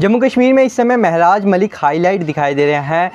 जम्मू कश्मीर में इस समय महराज मलिक हाईलाइट दिखाई दे रहे हैं।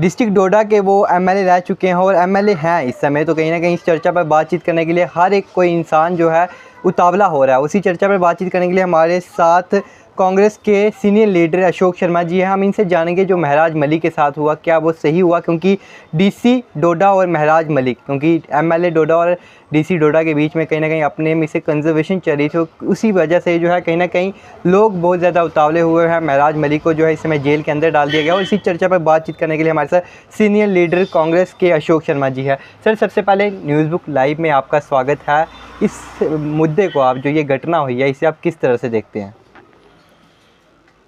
डिस्ट्रिक्ट डोडा के वो एमएलए रह चुके हैं और एमएलए हैं इस समय, तो कहीं ना कहीं इस चर्चा पर बातचीत करने के लिए हर एक कोई इंसान जो है उतावला हो रहा है। उसी चर्चा पर बातचीत करने के लिए हमारे साथ कांग्रेस के सीनियर लीडर अशोक शर्मा जी हैं। हम इनसे जानेंगे जो महराज मलिक के साथ हुआ क्या वो सही हुआ, क्योंकि डीसी डोडा और महराज मलिक, क्योंकि एमएलए डोडा और डीसी डोडा के बीच में कहीं ना कहीं अपने में से कंजर्वेशन चल रही थी, उसी वजह से जो है कहीं ना कहीं लोग बहुत ज़्यादा उतावले हुए हैं। महराज मलिक को जो है इस समय जेल के अंदर डाल दिया गया और इसी चर्चा पर बातचीत करने के लिए हमारे साथ सीनियर लीडर कांग्रेस के अशोक शर्मा जी है। सर, सबसे पहले न्यूज़ बुक लाइव में आपका स्वागत है। इस मुद्दे को आप, जो ये घटना हुई है, इसे आप किस तरह से देखते हैं?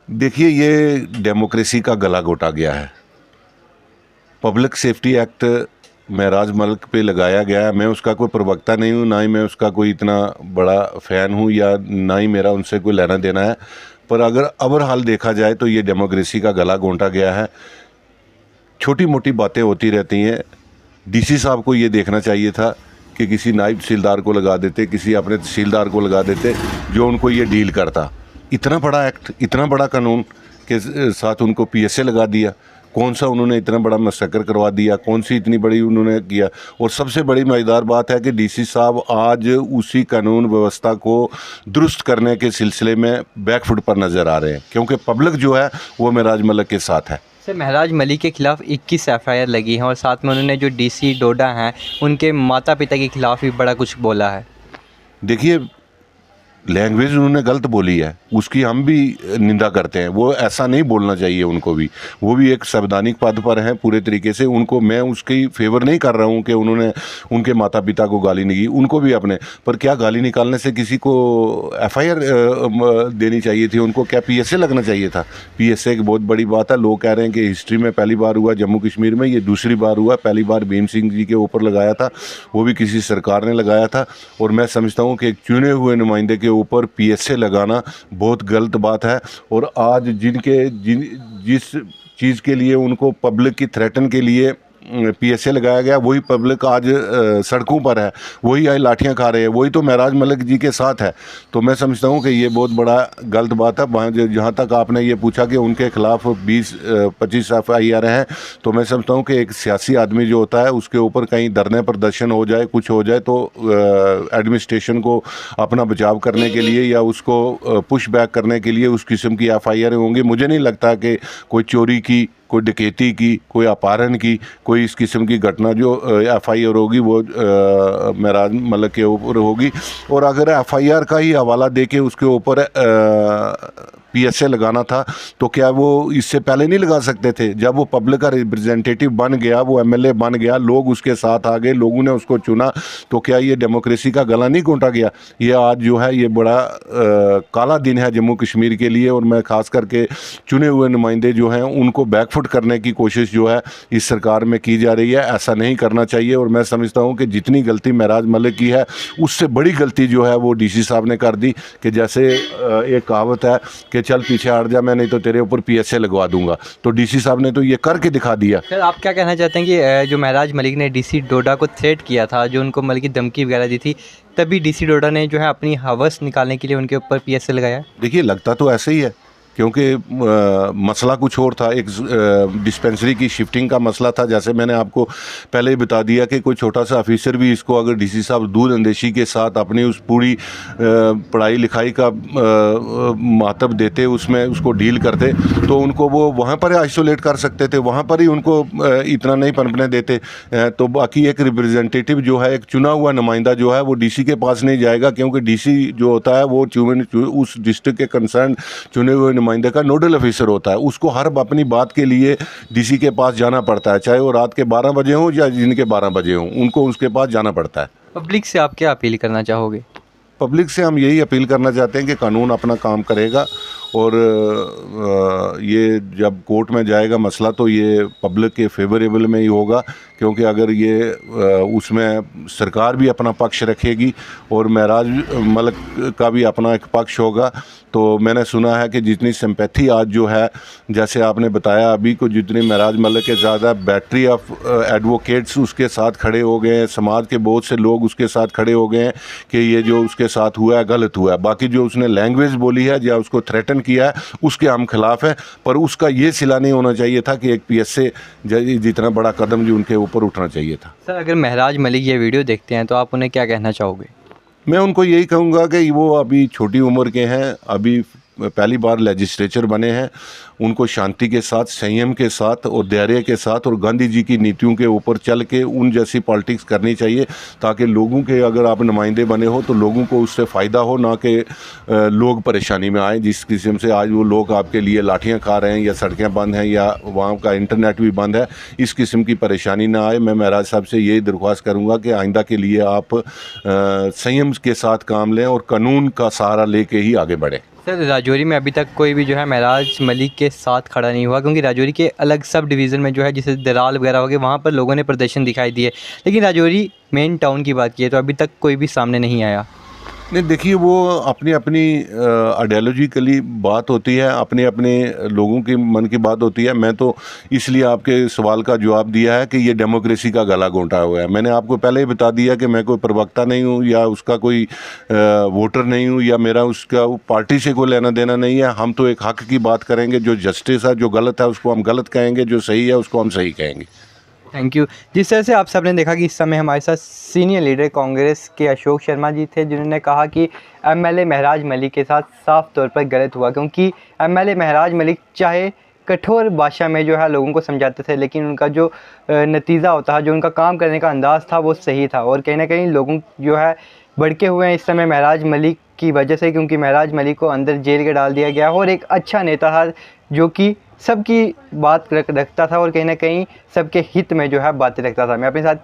देखिए, ये डेमोक्रेसी का गला घोटा गया है। पब्लिक सेफ्टी एक्ट महराज मलिक पे लगाया गया है। मैं उसका कोई प्रवक्ता नहीं हूँ, ना ही मैं उसका कोई इतना बड़ा फ़ैन हूँ, या ना ही मेरा उनसे कोई लेना देना है। पर अगर ओवरऑल देखा जाए तो ये डेमोक्रेसी का गला घोंटा गया है। छोटी मोटी बातें होती रहती हैं। डीसी साहब को ये देखना चाहिए था कि किसी नायब तहसीलदार को लगा देते, किसी अपने तहसीलदार को लगा देते जो उनको ये डील करता। इतना बड़ा एक्ट, इतना बड़ा कानून के साथ उनको पीएसए लगा दिया। कौन सा उन्होंने इतना बड़ा मसक्कर करवा दिया, कौन सी इतनी बड़ी उन्होंने किया। और सबसे बड़ी मज़ेदार बात है कि डीसी साहब आज उसी कानून व्यवस्था को दुरुस्त करने के सिलसिले में बैकफुट पर नज़र आ रहे हैं, क्योंकि पब्लिक जो है वो महराज मलिक के साथ है। सर, महराज मलिक के खिलाफ 21 एफआईआर लगी हैं और साथ में उन्होंने जो डीसी डोडा हैं उनके माता पिता के खिलाफ भी बड़ा कुछ बोला है। देखिए, लैंग्वेज उन्होंने गलत बोली है, उसकी हम भी निंदा करते हैं। वो ऐसा नहीं बोलना चाहिए उनको भी। वो भी एक संवैधानिक पद पर हैं पूरे तरीके से। उनको मैं उसकी फेवर नहीं कर रहा हूँ कि उन्होंने उनके माता पिता को गाली नहीं दी, उनको भी अपने। पर क्या गाली निकालने से किसी को एफआईआर देनी चाहिए थी? उनको क्या पीएसए लगना चाहिए था? पीएसए की बहुत बड़ी बात है। लोग कह रहे हैं कि हिस्ट्री में पहली बार हुआ जम्मू कश्मीर में, ये दूसरी बार हुआ। पहली बार भीम सिंह जी के ऊपर लगाया था, वो भी किसी सरकार ने लगाया था। और मैं समझता हूँ कि एक चुने हुए नुमाइंदे के ऊपर पीएसए लगाना बहुत गलत बात है। और आज जिस चीज़ के लिए उनको पब्लिक की थ्रेटन के लिए पीएसए लगाया गया, वही पब्लिक आज सड़कों पर है, वही आज लाठियां खा रहे हैं, वही तो महराज मलिक जी के साथ है। तो मैं समझता हूं कि ये बहुत बड़ा गलत बात है। जहां तक आपने ये पूछा कि उनके खिलाफ 20-25 एफआईआर हैं, तो मैं समझता हूं कि एक सियासी आदमी जो होता है उसके ऊपर कहीं धरने प्रदर्शन हो जाए, कुछ हो जाए, तो एडमिनिस्ट्रेशन को अपना बचाव करने के लिए या उसको पुश बैक करने के लिए उस किस्म की एफआईआर होंगी। मुझे नहीं लगता कि कोई चोरी की, कोई डकैती की, कोई अपहरण की, कोई इस किस्म की घटना जो एफआईआर होगी वो महराज मलिक के ऊपर होगी। और अगर एफआईआर का ही हवाला देके उसके ऊपर पीएसए लगाना था, तो क्या वो इससे पहले नहीं लगा सकते थे? जब वो पब्लिक का रिप्रेजेंटेटिव बन गया, वो एमएलए बन गया, लोग उसके साथ आ गए, लोगों ने उसको चुना, तो क्या ये डेमोक्रेसी का गला नहीं घोंटा गया? ये आज जो है ये बड़ा काला दिन है जम्मू कश्मीर के लिए। और मैं खास करके चुने हुए नुमाइंदे जो हैं उनको बैकफुट करने की कोशिश जो है इस सरकार में की जा रही है। ऐसा नहीं करना चाहिए। और मैं समझता हूँ कि जितनी गलती महराज मलिक की है, उससे बड़ी गलती जो है वो डीसी साहब ने कर दी। कि जैसे एक कहावत है कि चल पीछे हट जा, मैं नहीं तो तेरे ऊपर पीएसए लगवा दूंगा। तो डीसी साहब ने तो ये करके दिखा दिया। सर, आप क्या कहना चाहते हैं कि जो महराज मलिक ने डीसी डोडा को थ्रेट किया था, जो उनको मलिक की धमकी वगैरह दी थी, तभी डीसी डोडा ने जो है अपनी हवस निकालने के लिए उनके ऊपर पीएसए लगाया? देखिए, लगता तो ऐसे ही है, क्योंकि मसला कुछ और था। एक डिस्पेंसरी की शिफ्टिंग का मसला था। जैसे मैंने आपको पहले ही बता दिया कि कोई छोटा सा ऑफिसर भी इसको अगर डीसी साहब दूर अंदेशी के साथ अपनी उस पूरी पढ़ाई लिखाई का मातब देते, उसमें उसको डील करते, तो उनको वो वहाँ पर आइसोलेट कर सकते थे, वहाँ पर ही उनको इतना नहीं पनपने देते। तो बाकी एक रिप्रेजेंटेटिव जो है, एक चुना हुआ नुमाइंदा जो है, वो डीसी के पास नहीं जाएगा, क्योंकि डीसी जो होता है वो उस डिस्ट्रिक्ट के कंसर्न चुने हुए नुमाइंदे का नोडल ऑफिसर होता है। उसको हर अपनी बात के लिए डीसी के पास जाना पड़ता है, चाहे वो रात के 12 बजे हो या दिन के 12 बजे हो, उनको उसके पास जाना पड़ता है। पब्लिक से आप क्या अपील करना चाहोगे? पब्लिक से हम यही अपील करना चाहते हैं कि कानून अपना काम करेगा। और ये जब कोर्ट में जाएगा मसला, तो ये पब्लिक के फेवरेबल में ही होगा, क्योंकि अगर ये उसमें सरकार भी अपना पक्ष रखेगी और महराज मलिक का भी अपना एक पक्ष होगा, तो मैंने सुना है कि जितनी सिंपैथी आज जो है, जैसे आपने बताया अभी को, जितनी महराज मलिक के ज़्यादा बैटरी ऑफ एडवोकेट्स उसके साथ खड़े हो गए हैं, समाज के बहुत से लोग उसके साथ खड़े हो गए हैं कि ये जो उसके साथ हुआ है गलत हुआ है। बाकी जो उसने लैंग्वेज बोली है या उसको थ्रेटन किया है उसके हम खिलाफ है, पर उसका ये सिला नहीं होना चाहिए था कि एक PSA जितना बड़ा कदम जो उनके ऊपर उठना चाहिए था। सर, अगर महराज मलिक ये वीडियो देखते हैं तो आप उन्हें क्या कहना चाहोगे? मैं उनको यही कहूँगा कि वो अभी छोटी उम्र के हैं, अभी पहली बार लेजिस्लेचर बने हैं, उनको शांति के साथ, संयम के साथ और धैर्य के साथ और गांधी जी की नीतियों के ऊपर चल के उन जैसी पॉलिटिक्स करनी चाहिए, ताकि लोगों के, अगर आप नुमाइंदे बने हो तो लोगों को उससे फ़ायदा हो, ना कि लोग परेशानी में आए। जिस किस्म से आज वो लोग आपके लिए लाठियां खा रहे हैं या सड़कें बंद हैं या वहाँ का इंटरनेट भी बंद है, इस किस्म की परेशानी ना आए। मैं महराज साहब से यही दरख्वास्त करूँगा कि आइंदा के लिए आप संयम के साथ काम लें और कानून का सहारा लेके ही आगे बढ़ें। सर, राजौरी में अभी तक कोई भी जो है महराज मलिक के साथ खड़ा नहीं हुआ, क्योंकि राजौरी के अलग सब डिवीज़न में जो है, जैसे दराल वगैरह हो गए, वहाँ पर लोगों ने प्रदर्शन दिखाई दिए, लेकिन राजौरी मेन टाउन की बात की है तो अभी तक कोई भी सामने नहीं आया। नहीं, देखिए, वो अपनी अपनी आइडियोलॉजिकली बात होती है, अपने अपने लोगों के मन की बात होती है। मैं तो इसलिए आपके सवाल का जवाब दिया है कि ये डेमोक्रेसी का गला घोंटा हुआ है। मैंने आपको पहले ही बता दिया कि मैं कोई प्रवक्ता नहीं हूँ या उसका कोई वोटर नहीं हूँ या मेरा उसका पार्टी से कोई लेना देना नहीं है। हम तो एक हक की बात करेंगे, जो जस्टिस है, जो गलत है उसको हम गलत कहेंगे, जो सही है उसको हम सही कहेंगे। Thank you. जिस तरह से आप सबने देखा कि इस समय हमारे साथ सीनियर लीडर कांग्रेस के अशोक शर्मा जी थे, जिन्होंने कहा कि MLA महराज मलिक के साथ साफ तौर पर गलत हुआ, क्योंकि MLA महराज मलिक चाहे कठोर भाषा में जो है लोगों को समझाते थे, लेकिन उनका जो नतीजा होता है, जो उनका काम करने का अंदाज़ था वो सही था। और कहीं ना कहीं लोगों जो है भड़के हुए हैं इस समय महराज मलिक की वजह से, क्योंकि महराज मलिक को अंदर जेल के डाल दिया गया और एक अच्छा नेता था जो कि सबकी बात रखता था और कहीं ना कहीं सबके हित में जो है बातें रखता था। मैं अपने साथ